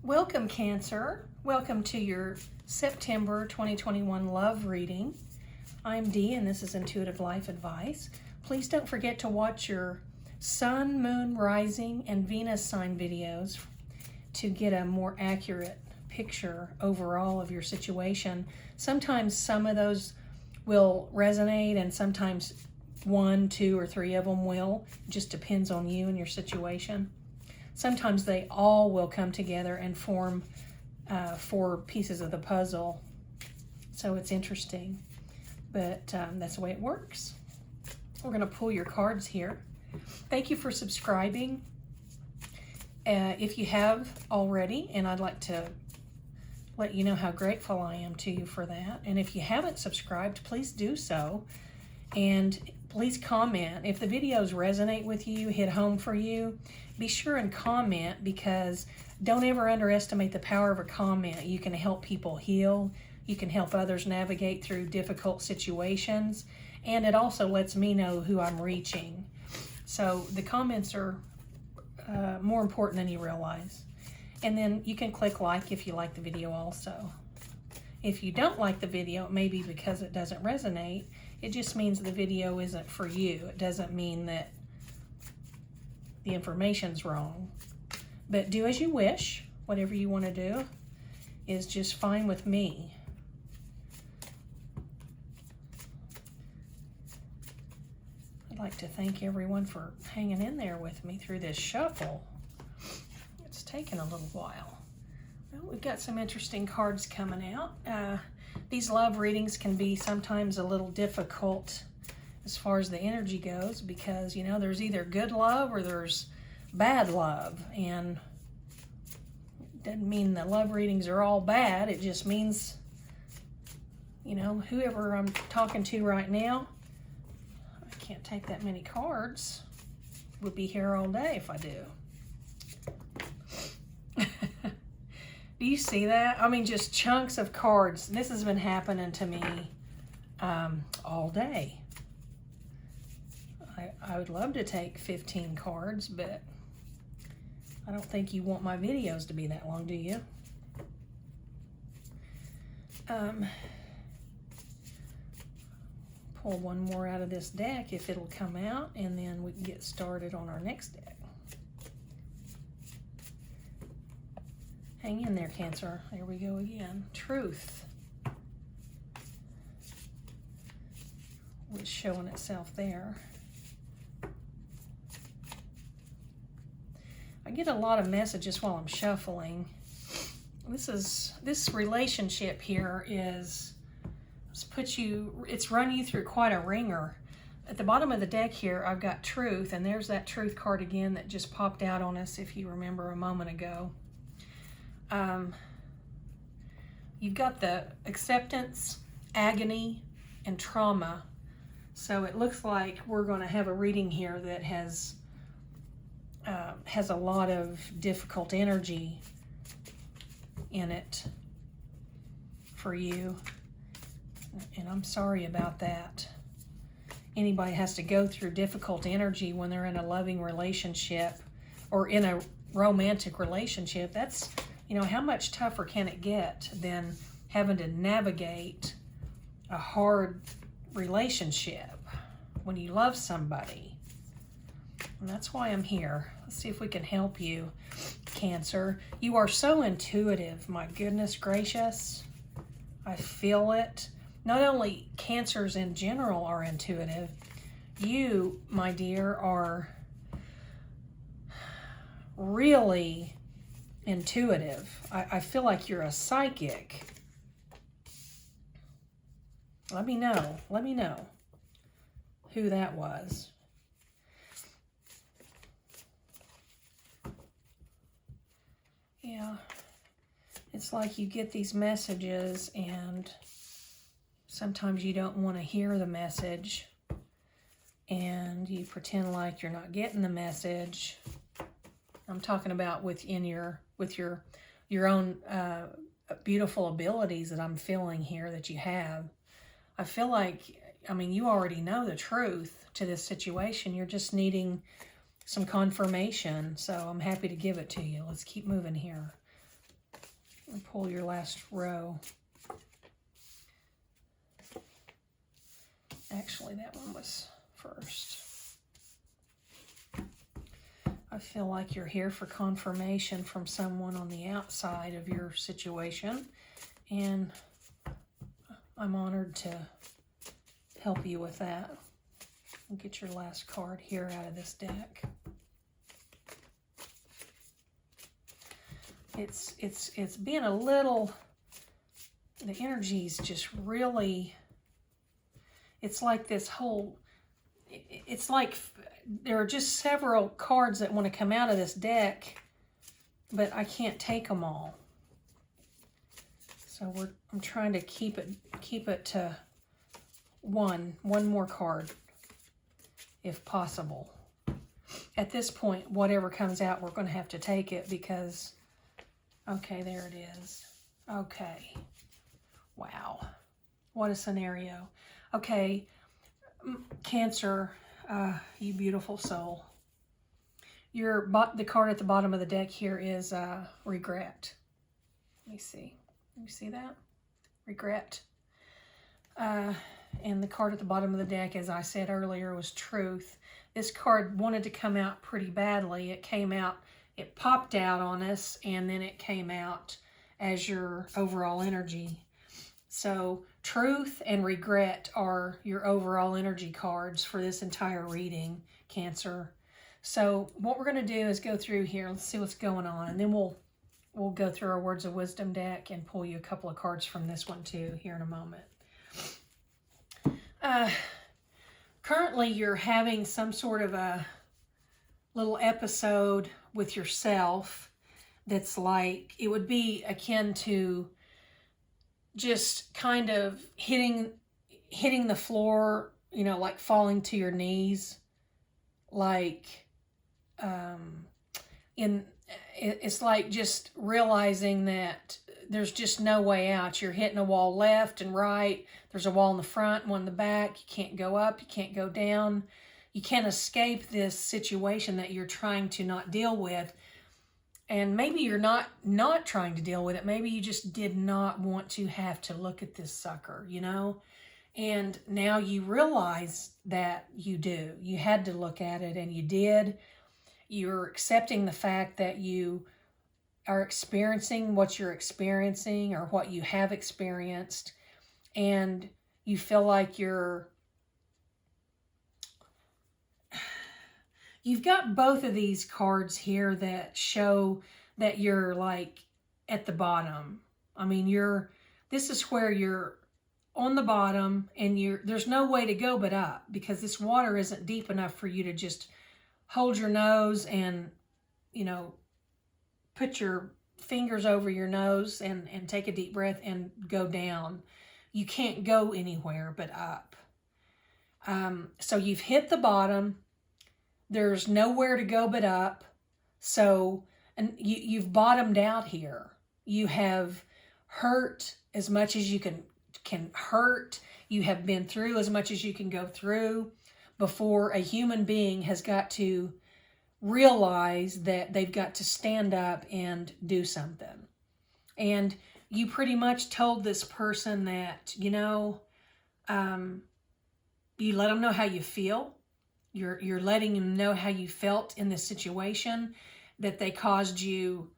Welcome, Cancer. Welcome to your September 2021 love reading. I'm Dee, and this is Intuitive Life Advice. Please don't forget to watch your Sun, Moon, Rising, and Venus sign videos to get a more accurate picture overall of your situation. Sometimes some of those will resonate, and sometimes 1, 2, or 3 of them will. It just depends on you and your situation. Sometimes they all will come together and form 4 pieces of the puzzle. So it's interesting, but that's the way it works. We're going to pull your cards here. Thank you for subscribing. If you have already, and I'd like to let you know how grateful I am to you for that. And if you haven't subscribed, please do so. And please comment. If the videos resonate with you, hit home for you, be sure and comment, because don't ever underestimate the power of a comment. You can help people heal. You can help others navigate through difficult situations. And it also lets me know who I'm reaching. So the comments are more important than you realize. And then you can click like if you like the video also. If you don't like the video, it may be because it doesn't resonate. It just means the video isn't for you. It doesn't mean that the information's wrong. But do as you wish. Whatever you want to do is just fine with me. I'd like to thank everyone for hanging in there with me through this shuffle. It's taken a little while. Well, we've got some interesting cards coming out. These love readings can be sometimes a little difficult as far as the energy goes, because, you know, there's either good love or there's bad love. And it doesn't mean that love readings are all bad. It just means, you know, whoever I'm talking to right now, I can't take that many cards. Would be here all day if I do. Do you see that? I mean, just chunks of cards. This has been happening to me all day. I would love to take 15 cards, but I don't think you want my videos to be that long, do you? Pull one more out of this deck if it'll come out, and then we can get started on our next deck. Hang in there, Cancer. There we go again. Truth. It's showing itself there. I get a lot of messages while I'm shuffling. This relationship here it's run you through quite a ringer. At the bottom of the deck here, I've got Truth, and there's that Truth card again that just popped out on us, if you remember a moment ago. You've got the acceptance, agony, and trauma. So it looks like we're going to have a reading here that has a lot of difficult energy in it for you. And I'm sorry about that. Anybody has to go through difficult energy when they're in a loving relationship or in a romantic relationship. That's, you know, how much tougher can it get than having to navigate a hard relationship when you love somebody? And that's why I'm here. Let's see if we can help you, Cancer. You are so intuitive. My goodness gracious. I feel it. Not only Cancers in general are intuitive, you, my dear, are really intuitive. I feel like you're a psychic. Let me know who that was. Yeah, it's like you get these messages and sometimes you don't want to hear the message and you pretend like you're not getting the message. I'm talking about with your own beautiful abilities that I'm feeling here that you have. I feel like, I mean, you already know the truth to this situation. You're just needing some confirmation. So I'm happy to give it to you. Let's keep moving here. And pull your last row. Actually, that one was first. I feel like you're here for confirmation from someone on the outside of your situation, and I'm honored to help you with that. I'll get your last card here out of this deck. It's being a little, the energy's just really, it's like this whole, it's like there are just several cards that want to come out of this deck, but I can't take them all. So I'm trying to keep it to one more card, if possible. At this point, whatever comes out, we're going to have to take it because, okay, there it is. Okay. Wow. What a scenario. Okay, Cancer, you beautiful soul. The card at the bottom of the deck here is regret. Let me see. Can you see that? Regret. And the card at the bottom of the deck, as I said earlier, was truth. This card wanted to come out pretty badly. It came out, it popped out on us, and then it came out as your overall energy. So truth and regret are your overall energy cards for this entire reading, Cancer. So what we're going to do is go through here. Let's see what's going on. And then we'll go through our Words of Wisdom deck and pull you a couple of cards from this one too here in a moment. Currently, you're having some sort of a little episode with yourself that's like, it would be akin to just kind of hitting the floor, you know, like falling to your knees, like it's like just realizing that there's just no way out. You're hitting a wall left and right. There's a wall in the front, one in the back. You can't go up, you can't go down. You can't escape this situation that you're trying to not deal with. And maybe you're not trying to deal with it. Maybe you just did not want to have to look at this sucker, you know? And now you realize that you do. You had to look at it, and you did. You're accepting the fact that you are experiencing what you're experiencing or what you have experienced. And you feel like you've got both of these cards here that show that you're like at the bottom. I mean, this is where you're on the bottom, and there's no way to go but up, because this water isn't deep enough for you to just hold your nose and, you know, put your fingers over your nose and take a deep breath and go down. You can't go anywhere but up. So you've hit the bottom. There's nowhere to go but up. So, and you've bottomed out here. You have hurt as much as you can hurt. You have been through as much as you can go through before a human being has got to realize that they've got to stand up and do something. And you pretty much told this person that, you know, you let them know how you feel. You're letting them know how you felt in this situation, that they caused you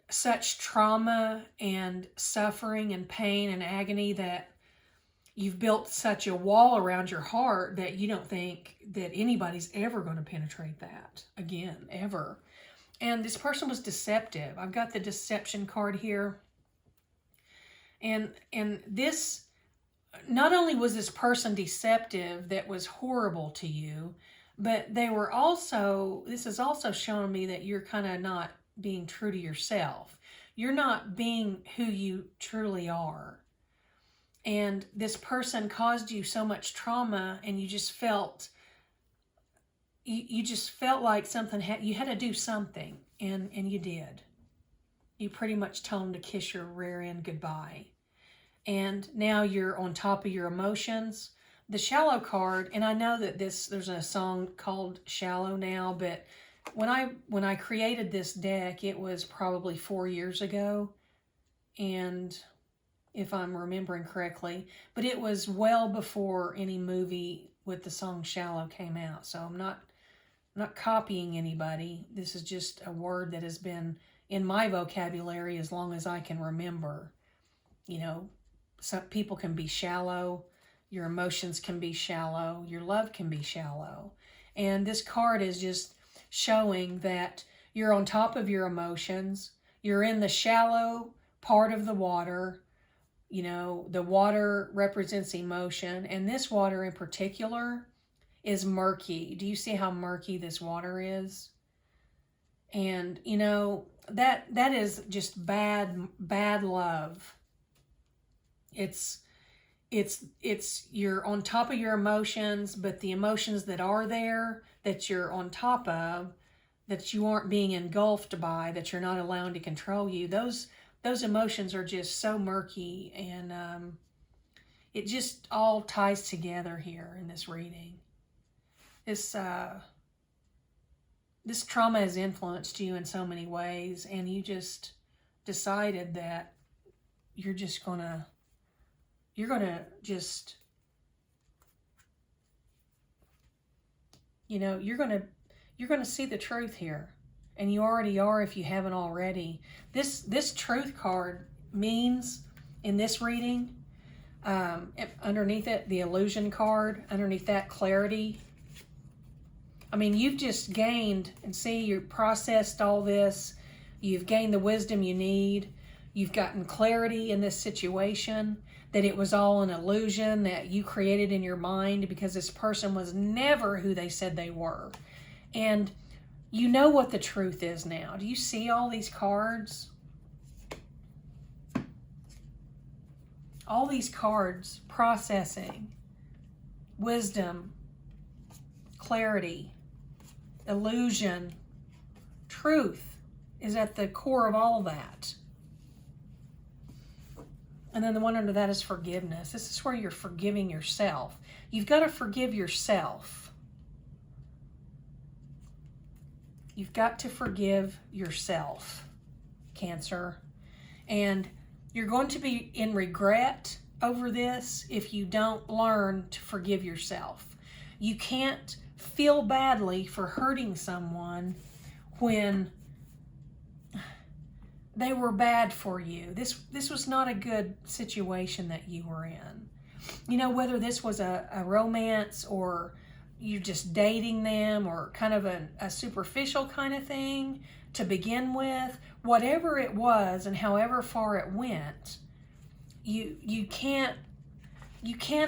such trauma and suffering and pain and agony that you've built such a wall around your heart that you don't think that anybody's ever going to penetrate that again, ever. And this person was deceptive. I've got the deception card here. And this, not only was this person deceptive that was horrible to you, but this is also showing me that you're kind of not being true to yourself. You're not being who you truly are. And this person caused you so much trauma, and you just felt, you just felt like you had to do something, and you did. You pretty much told them to kiss your rear end goodbye. And now you're on top of your emotions. The Shallow card, and I know that there's a song called Shallow now, but when I created this deck, it was probably 4 years ago. and if I'm remembering correctly, but it was well before any movie with the song Shallow came out. So I'm not copying anybody. This is just a word that has been in my vocabulary as long as I can remember. You know, some people can be shallow, your emotions can be shallow, your love can be shallow. And this card is just showing that you're on top of your emotions, you're in the shallow part of the water. You know, the water represents emotion, and this water in particular is murky. Do you see how murky this water is? And, you know, that is just bad love. It's you're on top of your emotions, but the emotions that are there, that you're on top of, that you aren't being engulfed by, that you're not allowed to control you, those emotions are just so murky, and it just all ties together here in this reading. This trauma has influenced you in so many ways, and you just decided that you're gonna just, you know, you're gonna see the truth here. And you already are if you haven't already. This truth card means, in this reading, underneath it, the illusion card, underneath that, clarity. I mean, you've just gained, and see, you've processed all this. You've gained the wisdom you need. You've gotten clarity in this situation, that it was all an illusion that you created in your mind because this person was never who they said they were. And you know what the truth is now. Do you see all these cards? All these cards, processing, wisdom, clarity, illusion, truth is at the core of all that. And then the one under that is forgiveness. This is where you're forgiving yourself. You've got to forgive yourself. You've got to forgive yourself, Cancer. And you're going to be in regret over this if you don't learn to forgive yourself. You can't feel badly for hurting someone when they were bad for you. This was not a good situation that you were in. You know, whether this was a romance, or you're just dating them, or kind of a superficial kind of thing to begin with, whatever it was and however far it went, you can't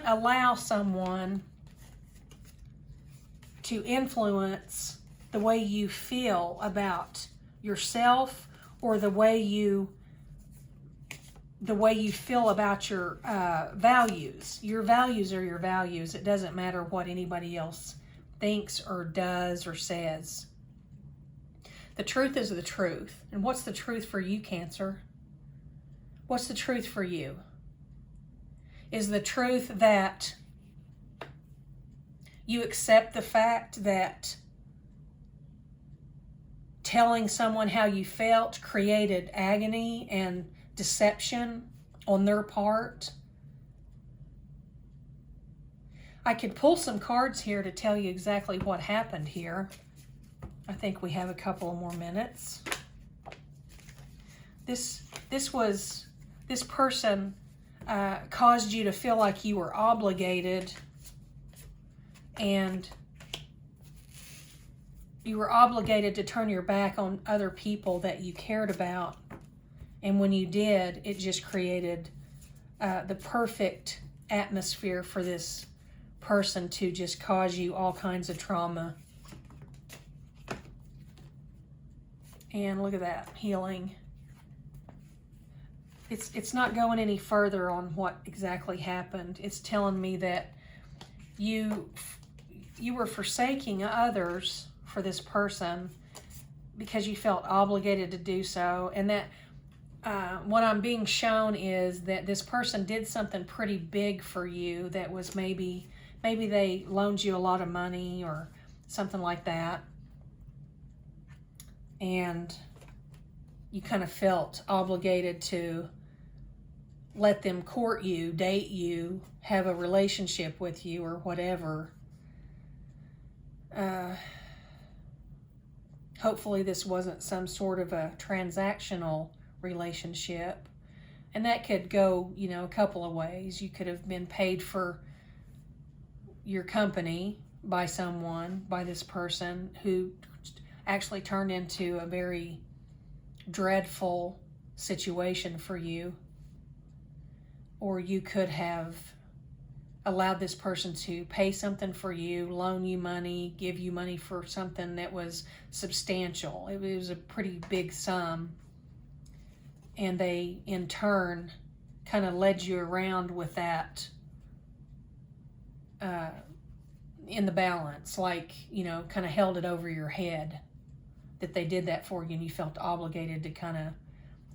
allow someone to influence the way you feel about yourself, or the way you feel about your values. Your values are your values. It doesn't matter what anybody else thinks or does or says. The truth is the truth. And what's the truth for you, Cancer? What's the truth for you? Is the truth that you accept the fact that telling someone how you felt created agony and deception on their part? I could pull some cards here to tell you exactly what happened here. I think we have a couple more minutes. This person caused you to feel like you were obligated, and you were obligated to turn your back on other people that you cared about. And when you did, it just created the perfect atmosphere for this person to just cause you all kinds of trauma. And look at that, healing. It's not going any further on what exactly happened. It's telling me that you were forsaking others for this person because you felt obligated to do so, and that what I'm being shown is that this person did something pretty big for you. That was maybe they loaned you a lot of money or something like that, and you kind of felt obligated to let them court you, date you, have a relationship with you, or whatever. Hopefully this wasn't some sort of a transactional relationship. And that could go, a couple of ways. You could have been paid for your company by someone, by this person, who actually turned into a very dreadful situation for you. Or you could have allowed this person to pay something for you, loan you money, give you money for something that was substantial. It was a pretty big sum. And they, in turn, kind of led you around with that in the balance, like, kind of held it over your head that they did that for you, and you felt obligated to kind of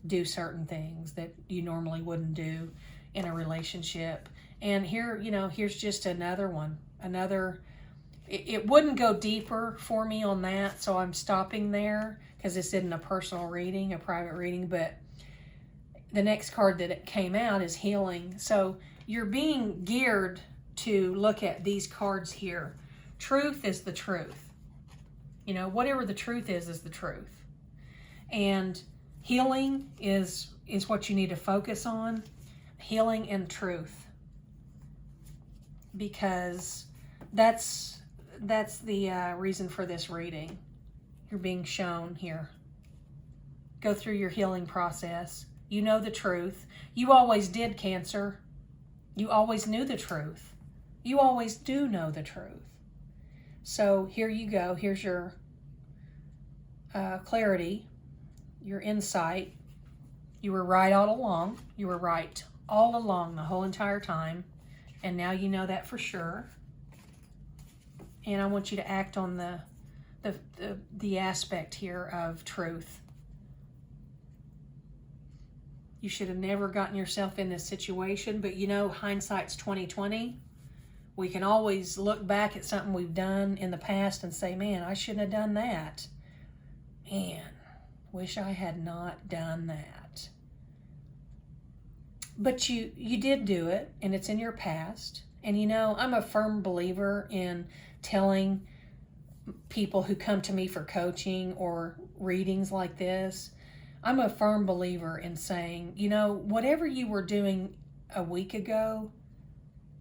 do certain things that you normally wouldn't do in a relationship. And here, here's just another one. It wouldn't go deeper for me on that, so I'm stopping there because this isn't a personal reading, a private reading, but the next card that it came out is healing. So you're being geared to look at these cards here. Truth is the truth. Whatever the truth is the truth. And healing is what you need to focus on. Healing and truth. Because that's the reason for this reading. You're being shown here. Go through your healing process. You know the truth. You always did, Cancer. You always knew the truth. You always do know the truth. So here you go. Here's your clarity, your insight. You were right all along. You were right all along the whole entire time. And now you know that for sure. And I want you to act on the aspect here of truth. You should have never gotten yourself in this situation, but hindsight's 20/20. We can always look back at something we've done in the past and say, man, I shouldn't have done that. Man, wish I had not done that. But you did do it, and it's in your past. And I'm a firm believer in telling people who come to me for coaching or readings like this, I'm a firm believer in saying, whatever you were doing a week ago,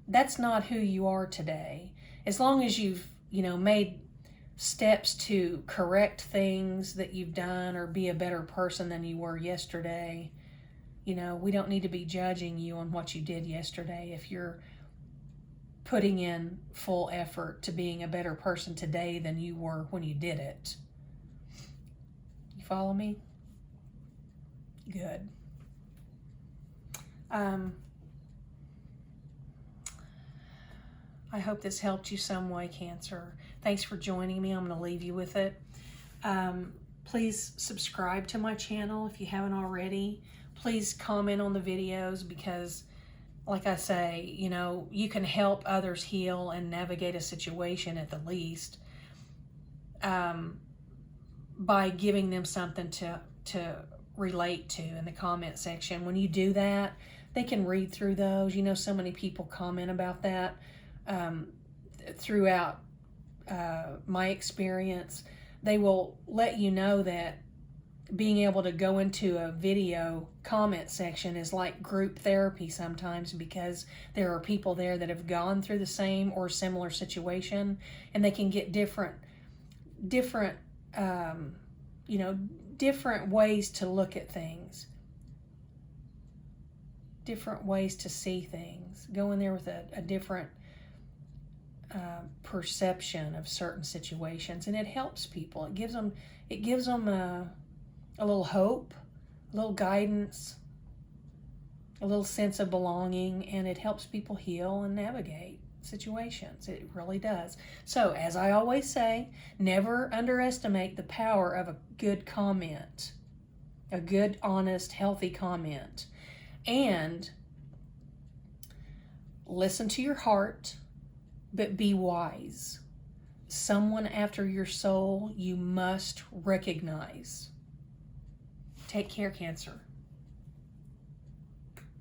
that's not who you are today. As long as you've, made steps to correct things that you've done or be a better person than you were yesterday, we don't need to be judging you on what you did yesterday if you're putting in full effort to being a better person today than you were when you did it. You follow me? Good. I hope this helped you some way, Cancer. Thanks for joining me. I'm going to leave you with it. Please subscribe to my channel if you haven't already. Please comment on the videos because, like I say, you can help others heal and navigate a situation at the least by giving them something to relate to in the comment section. When you do that, they can read through those. So many people comment about that throughout my experience. They will let you know that being able to go into a video comment section is like group therapy sometimes, because there are people there that have gone through the same or similar situation, and they can get different ways to look at things, different ways to see things. Go in there with a different perception of certain situations, and it helps people. It gives them a little hope, a little guidance, a little sense of belonging, and it helps people heal and navigate situations. It really does. So, as I always say, never underestimate the power of a good comment, a good, honest, healthy comment. And listen to your heart, but be wise. Someone after your soul you must recognize. Take care, Cancer.